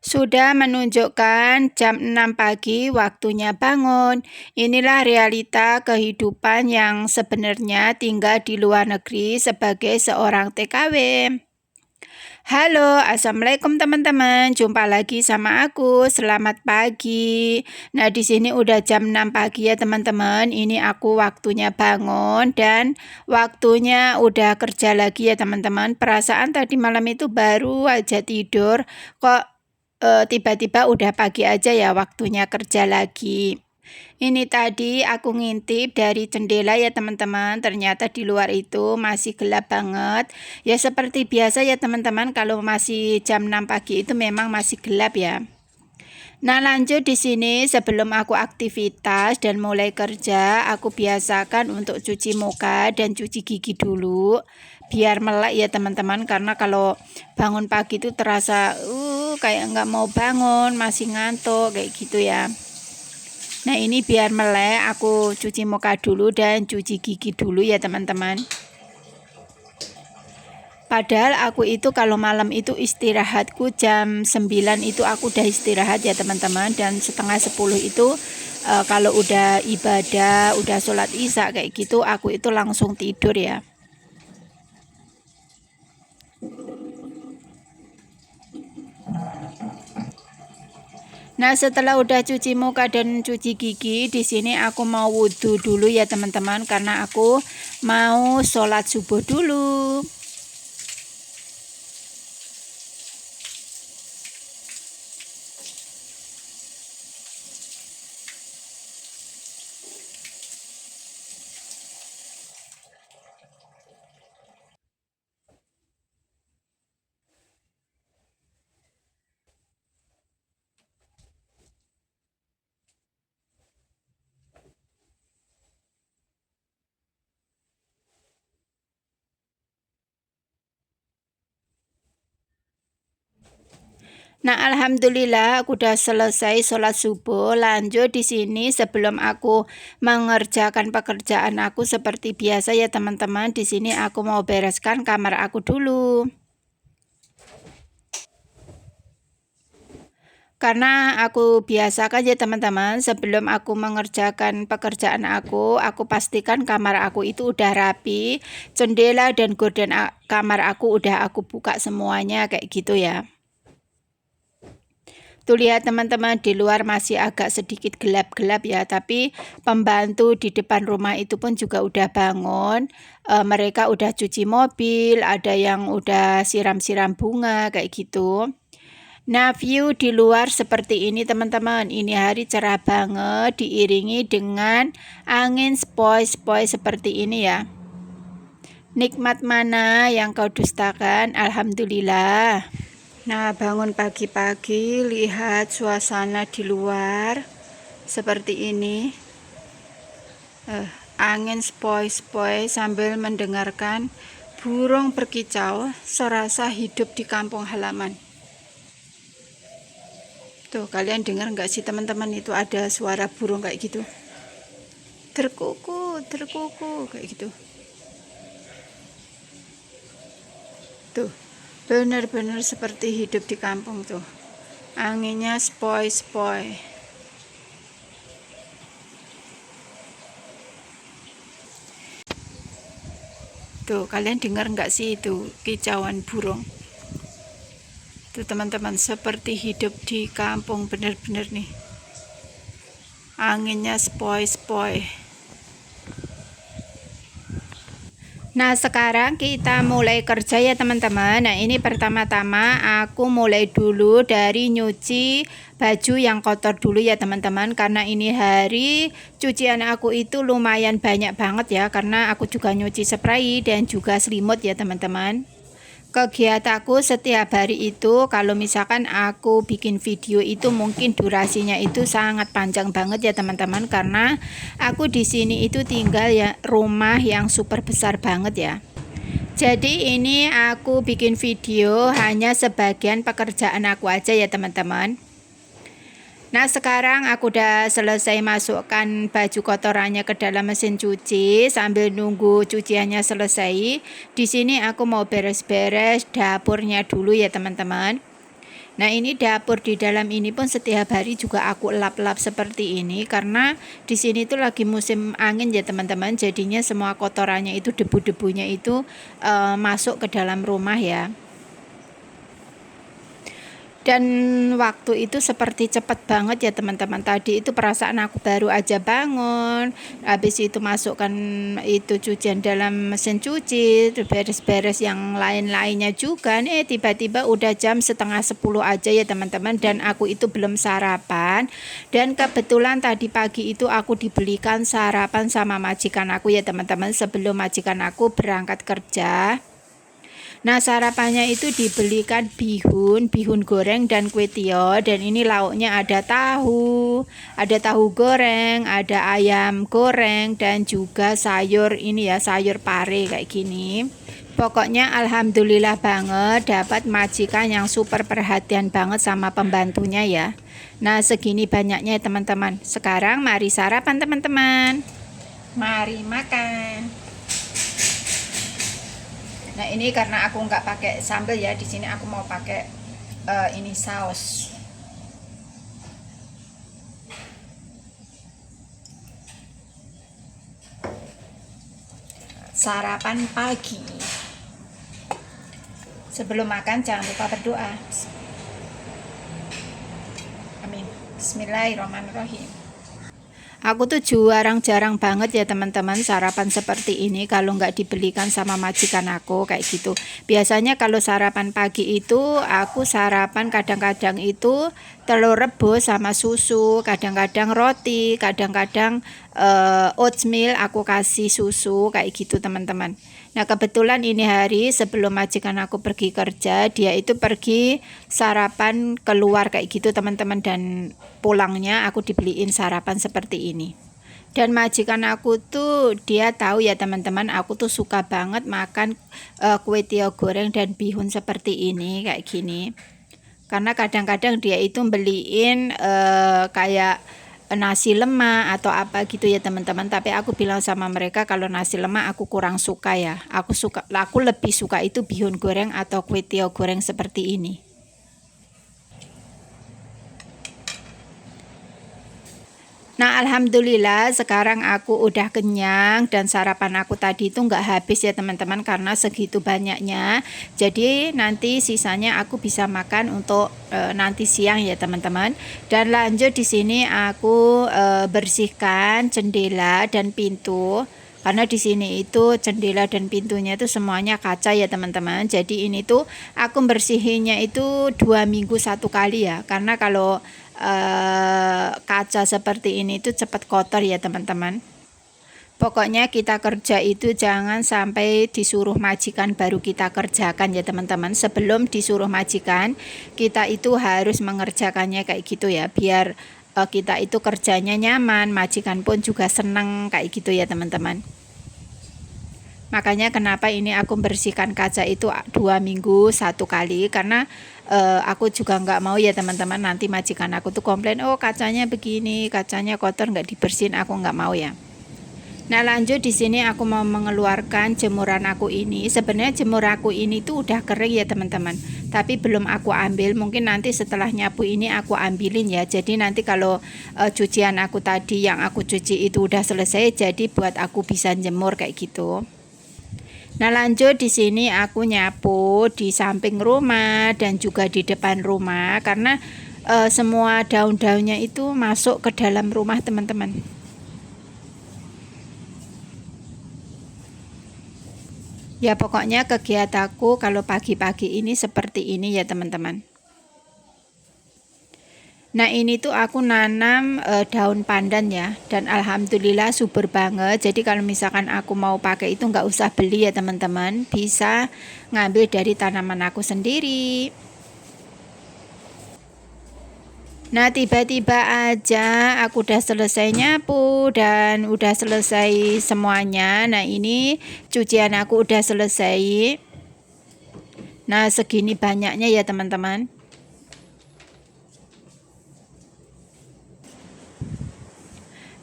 Sudah menunjukkan jam 6 pagi waktunya bangun. Inilah realita kehidupan yang sebenarnya tinggal di luar negeri sebagai seorang TKW. Halo, assalamualaikum teman-teman. Jumpa lagi sama aku. Selamat pagi. Nah, di sini udah jam 6 pagi ya teman-teman. Ini aku waktunya bangun dan waktunya udah kerja lagi ya teman-teman. Perasaan tadi malam itu baru aja tidur, kok tiba-tiba udah pagi aja ya waktunya kerja lagi. Ini tadi aku ngintip dari jendela ya teman-teman, ternyata di luar itu masih gelap banget. Ya seperti biasa ya teman-teman, kalau masih jam 6 pagi itu memang masih gelap ya. Nah, lanjut di sini sebelum aku aktivitas dan mulai kerja, aku biasakan untuk cuci muka dan cuci gigi dulu biar melek ya teman-teman, karena kalau bangun pagi itu terasa kayak nggak mau bangun, masih ngantuk kayak gitu ya. Nah, ini biar melek aku cuci muka dulu dan cuci gigi dulu ya teman-teman. Padahal aku itu kalau malam itu istirahatku jam 9 itu aku udah istirahat ya teman-teman. Dan setengah 10 itu kalau udah ibadah, udah sholat isya kayak gitu, aku itu langsung tidur ya. Nah, setelah udah cuci muka dan cuci gigi, di sini aku mau wudhu dulu ya teman-teman, karena aku mau sholat subuh dulu. Nah, alhamdulillah aku udah selesai sholat subuh. Lanjut di sini sebelum aku mengerjakan pekerjaan aku seperti biasa ya teman-teman. Di sini aku mau bereskan kamar aku dulu. Karena aku biasakan ya teman-teman, sebelum aku mengerjakan pekerjaan aku pastikan kamar aku itu udah rapi, jendela dan gorden kamar aku udah aku buka semuanya kayak gitu ya. Tuh lihat teman-teman, di luar masih agak sedikit gelap-gelap ya, tapi pembantu di depan rumah itu pun juga udah bangun. Mereka udah cuci mobil, ada yang udah siram-siram bunga kayak gitu. Nah, view di luar seperti ini teman-teman. Ini hari cerah banget, diiringi dengan angin sepoi-sepoi seperti ini ya. Nikmat mana yang kau dustakan? Alhamdulillah. Nah, bangun pagi-pagi, lihat suasana di luar seperti ini. Angin sepoi-sepoi sambil mendengarkan burung berkicau, serasa hidup di kampung halaman. Tuh, kalian dengar nggak sih teman-teman, itu ada suara burung kayak gitu? Terkuku, terkuku, kayak gitu. Tuh, benar-benar seperti hidup di kampung tuh. Anginnya sepoi-sepoi. Tuh, kalian dengar nggak sih itu kicauan burung? Tuh teman-teman, seperti hidup di kampung benar-benar nih. Anginnya sepoi-sepoi. Nah, sekarang kita mulai kerja ya teman-teman. Nah, ini pertama-tama aku mulai dulu dari nyuci baju yang kotor dulu ya teman-teman. Karena ini hari cucian aku itu lumayan banyak banget ya. Karena aku juga nyuci spray dan juga selimut ya teman-teman. Kegiatanku setiap hari itu kalau misalkan aku bikin video itu mungkin durasinya itu sangat panjang banget ya teman-teman, karena aku di sini itu tinggal ya rumah yang super besar banget ya. Jadi ini aku bikin video hanya sebagian pekerjaan aku aja ya teman-teman. Nah, sekarang aku udah selesai masukkan baju kotorannya ke dalam mesin cuci sambil nunggu cuciannya selesai. Di sini aku mau beres-beres dapurnya dulu ya teman-teman. Nah, ini dapur di dalam ini pun setiap hari juga aku lap-lap seperti ini karena di sini tuh lagi musim angin ya teman-teman. Jadinya semua kotorannya itu debu-debunya itu masuk ke dalam rumah ya. Dan waktu itu seperti cepat banget ya teman-teman. Tadi itu perasaan aku baru aja bangun, habis itu masukkan itu cucian dalam mesin cuci, beres-beres yang lain-lainnya juga nih, tiba-tiba udah jam setengah 10 aja ya teman-teman, dan aku itu belum sarapan. Dan kebetulan tadi pagi itu aku dibelikan sarapan sama majikan aku ya teman-teman, sebelum majikan aku berangkat kerja. Nah, sarapannya itu dibelikan bihun goreng dan kue tio, dan ini lauknya ada tahu goreng, ada ayam goreng, dan juga sayur ini ya, sayur pare kayak gini. Pokoknya alhamdulillah banget dapat majikan yang super perhatian banget sama pembantunya ya. Nah, segini banyaknya ya teman-teman. Sekarang mari sarapan teman-teman. Mari makan. Nah, ini karena aku nggak pakai sambal ya, di sini aku mau pakai ini saus. Sarapan pagi. Sebelum makan jangan lupa berdoa. Amin. Bismillahirrahmanirrahim. Aku tuh jarang banget ya teman-teman sarapan seperti ini kalau nggak dibelikan sama majikan aku kayak gitu. Biasanya kalau sarapan pagi itu aku sarapan kadang-kadang itu telur rebus sama susu, kadang-kadang roti, kadang-kadang oatmeal aku kasih susu kayak gitu teman-teman. Nah, kebetulan ini hari sebelum majikan aku pergi kerja, dia itu pergi sarapan keluar kayak gitu teman-teman, dan pulangnya aku dibeliin sarapan seperti ini. Dan majikan aku tuh dia tahu ya teman-teman, aku tuh suka banget makan kue tio goreng dan bihun seperti ini kayak gini. Karena kadang-kadang dia itu beliin kayak nasi lemak atau apa gitu ya teman-teman, tapi aku bilang sama mereka kalau nasi lemak aku kurang suka ya. Aku lebih suka itu bihun goreng atau kue tio goreng seperti ini. Nah, alhamdulillah sekarang aku udah kenyang, dan sarapan aku tadi itu nggak habis ya teman-teman karena segitu banyaknya. Jadi nanti sisanya aku bisa makan untuk nanti siang ya teman-teman. Dan lanjut di sini aku bersihkan jendela dan pintu. Karena di sini itu jendela dan pintunya itu semuanya kaca ya teman-teman. Jadi ini tuh aku bersihinnya itu 2 minggu satu kali ya. Karena kalau kaca seperti ini tuh cepat kotor ya teman-teman. Pokoknya kita kerja itu jangan sampai disuruh majikan baru kita kerjakan ya teman-teman. Sebelum disuruh majikan, kita itu harus mengerjakannya kayak gitu ya, biar kita itu kerjanya nyaman, majikan pun juga senang kayak gitu ya teman-teman. Makanya kenapa ini aku bersihkan kaca itu 2 minggu satu kali, karena aku juga nggak mau ya teman-teman nanti majikan aku tuh komplain, oh kacanya begini, kacanya kotor nggak dibersihin, aku nggak mau ya. Nah, lanjut di sini aku mau mengeluarkan jemuran aku ini. Sebenarnya jemur aku ini tuh udah kering ya teman-teman, tapi belum aku ambil. Mungkin nanti setelah nyapu ini aku ambilin ya. Jadi nanti kalau cucian aku tadi yang aku cuci itu udah selesai, jadi buat aku bisa jemur kayak gitu. Nah, lanjut di sini aku nyapu di samping rumah dan juga di depan rumah karena semua daun-daunnya itu masuk ke dalam rumah teman-teman. Ya, pokoknya kegiatanku kalau pagi-pagi ini seperti ini ya teman-teman. Nah, ini tuh aku nanam daun pandan ya, dan alhamdulillah subur banget. Jadi kalau misalkan aku mau pakai itu nggak usah beli ya teman-teman, bisa ngambil dari tanaman aku sendiri. Nah, tiba-tiba aja aku udah selesai nyapu dan udah selesai semuanya. Nah, ini cucian aku udah selesai. Nah, segini banyaknya ya teman-teman.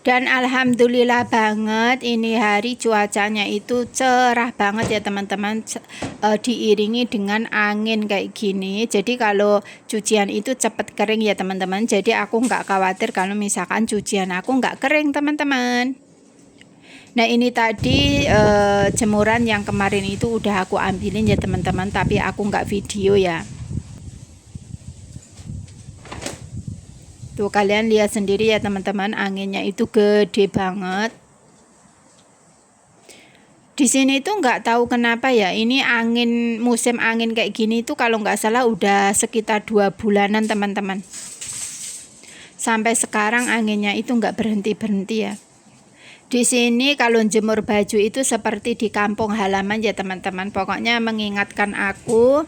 Dan alhamdulillah banget ini hari cuacanya itu cerah banget ya teman-teman, diiringi dengan angin kayak gini. Jadi kalau cucian itu cepet kering ya teman-teman. Jadi aku nggak khawatir kalau misalkan cucian aku nggak kering teman-teman. Nah ini tadi jemuran yang kemarin itu udah aku ambilin ya teman-teman, tapi aku nggak video ya. Tuh kalian lihat sendiri ya teman-teman, anginnya itu gede banget. Di sini tuh nggak tahu kenapa ya, ini angin, musim angin kayak gini tuh kalau nggak salah udah sekitar 2 bulanan teman-teman. Sampai sekarang anginnya itu nggak berhenti-berhenti ya. Di sini kalau jemur baju itu seperti di kampung halaman ya teman-teman. Pokoknya mengingatkan aku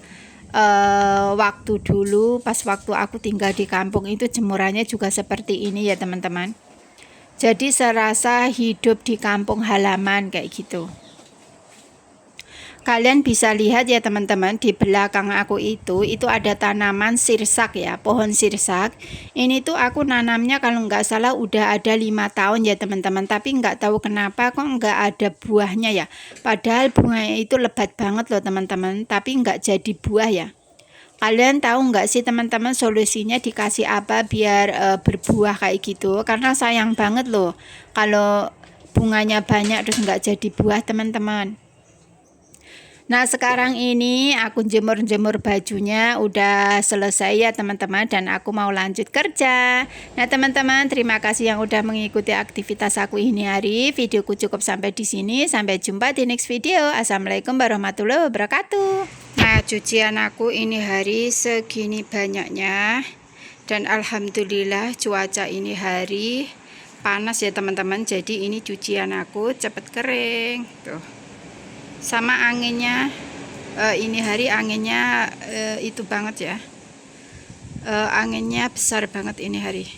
waktu dulu pas waktu aku tinggal di kampung itu jemurannya juga seperti ini ya teman-teman. Jadi serasa hidup di kampung halaman kayak gitu. Kalian bisa lihat ya teman-teman, di belakang aku itu ada tanaman sirsak ya, pohon sirsak. Ini tuh aku nanamnya kalau nggak salah udah ada 5 tahun ya teman-teman, tapi nggak tahu kenapa kok nggak ada buahnya ya. Padahal bunganya itu lebat banget loh teman-teman, tapi nggak jadi buah ya. Kalian tahu nggak sih teman-teman solusinya dikasih apa biar berbuah kayak gitu? Karena sayang banget loh kalau bunganya banyak terus nggak jadi buah teman-teman. Nah sekarang ini aku jemur-jemur bajunya udah selesai ya teman-teman, dan aku mau lanjut kerja. Nah teman-teman, terima kasih yang udah mengikuti aktivitas aku ini hari. Videoku cukup sampai di sini. Sampai jumpa di next video. Assalamualaikum warahmatullahi wabarakatuh. Nah cucian aku ini hari segini banyaknya, dan alhamdulillah cuaca ini hari panas ya teman-teman. Jadi ini cucian aku cepet kering tuh. Sama anginnya, ini hari anginnya itu banget ya, anginnya besar banget ini hari.